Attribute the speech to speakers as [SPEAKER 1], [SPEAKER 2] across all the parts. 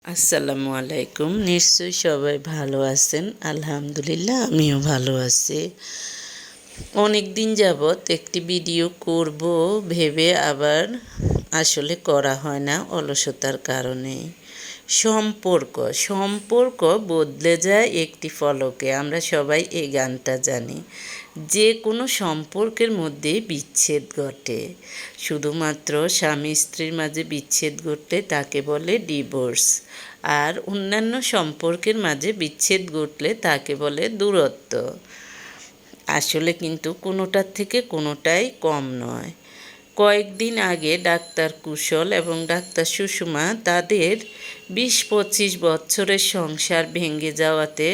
[SPEAKER 1] আসসালামু আলাইকুম। নিশ্চয়ই সবাই ভালো আছেন। আলহামদুলিল্লাহ আমিও ভালো আছি। অনেক দিন যাবৎ একটি ভিডিও করব ভেবে আবার আসলে করা হয় না অলসতার কারণে। সম্পর্ক সম্পর্ক বদলে যায় একটি ফলকে, আমরা সবাই এই গানটা জানি। যে কোনো সম্পর্কের মধ্যে বিচ্ছেদ ঘটে, শুধুমাত্র স্বামী স্ত্রীর মাঝে বিচ্ছেদ ঘটলে তাকে বলে ডিভোর্স, আর অন্যান্য সম্পর্কের মাঝে বিচ্ছেদ ঘটলে তাকে বলে দূরত্ব। আসলে কিন্তু কোনোটার থেকে কোনোটাই কম নয়। কয়েকদিন আগে ডাক্তার কুশল এবং ডাক্তার সুষমা তাদের ২০-২৫ বছরের সংসার ভেঙে যাওয়াতে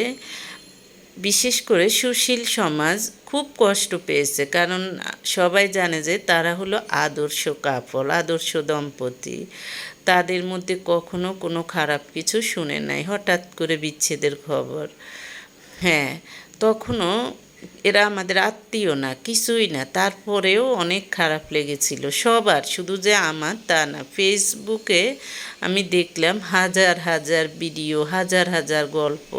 [SPEAKER 1] বিশেষ করে সুশীল সমাজ খুব কষ্ট পেয়েছে। কারণ সবাই জানে যে তারা হলো আদর্শ কাপল, আদর্শ দম্পতি। তাদের মধ্যে কখনো কোনো খারাপ কিছু শুনে নাই, হঠাৎ করে বিচ্ছেদের খবর। হ্যাঁ, তখনও এরা আমাদের আত্মীয় না, কিছুই না, তারপরেও অনেক খারাপ লেগেছিল সবার, শুধু যে আমার তা না। ফেসবুকে আমি দেখলাম হাজার হাজার ভিডিও, হাজার হাজার গল্প।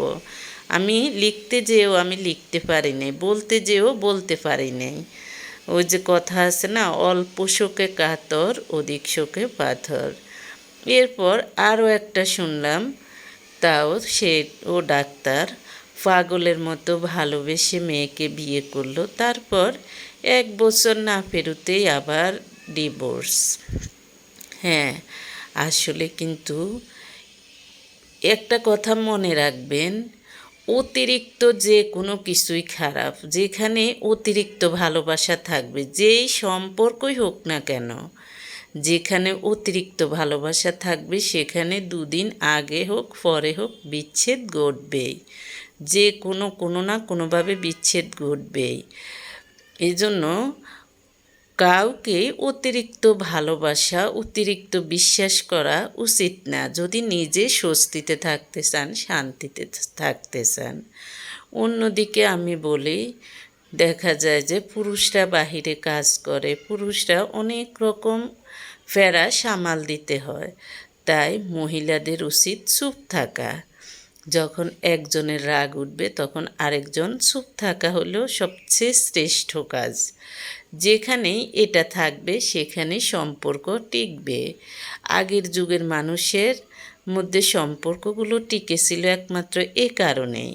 [SPEAKER 1] আমি লিখতে যেও আমি লিখতে পারি নাই, বলতে যেও বলতে পারি নাই। ওই যে কথা আছে না, অল্প শোকে কাতর অধিক শোকে পাথর। এরপর আরও একটা শুনলাম, তাও ও ডাক্তার পাগলের মতো ভালোবেসে মেয়েকে বিয়ে করলো, তারপর 1 বছর না পেরোতেই আবার ডিভোর্স। হ্যাঁ, আসলে কিন্তু একটা কথা মনে রাখবেন, অতিরিক্ত যে কোনো কিছুই খারাপ। যেখানে অতিরিক্ত ভালোবাসা থাকবে, যেই সম্পর্কই হোক না কেন, যেখানে অতিরিক্ত ভালোবাসা থাকবে সেখানে দুদিন আগে হোক পরে হোক বিচ্ছেদ ঘটবেই। যে কোনো না কোনোভাবে বিচ্ছেদ ঘটবেই। এজন্য কাউকে অতিরিক্ত ভালোবাসা, অতিরিক্ত বিশ্বাস করা উচিত না, যদি নিজে স্বস্তিতে থাকতে চান, শান্তিতে থাকতে চান। অন্যদিকে আমি বলি, দেখা যায় যে পুরুষরা বাহিরে কাজ করে, পুরুষরা অনেক রকম ফেরা সামাল দিতে হয়, তাই মহিলাদের উচিত চুপ থাকা। যখন একজনের রাগ উঠবে তখন আরেকজন চুপ থাকা হলো সবচেয়ে শ্রেষ্ঠ কাজ। যেখানেই এটা থাকবে সেখানে সম্পর্ক টিকবে। আগের যুগের মানুষের মধ্যে সম্পর্কগুলো টিকেছিল একমাত্র এ কারণেই।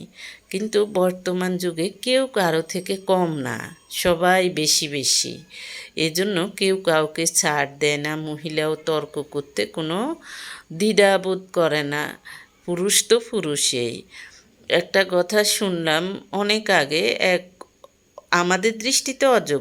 [SPEAKER 1] কিন্তু বর্তমান যুগে কেউ কারো থেকে কম না, সবাই বেশি বেশি। এজন্য কেউ কাউকে ছাড় দেয় না, মহিলাও তর্ক করতে কোনো দ্বিধাবোধ করে না। পুরুষ তো পুরুষেই। একটা কথা শুনলাম অনেক আগে, এক আমাদের দৃষ্টিতে অযোগ্য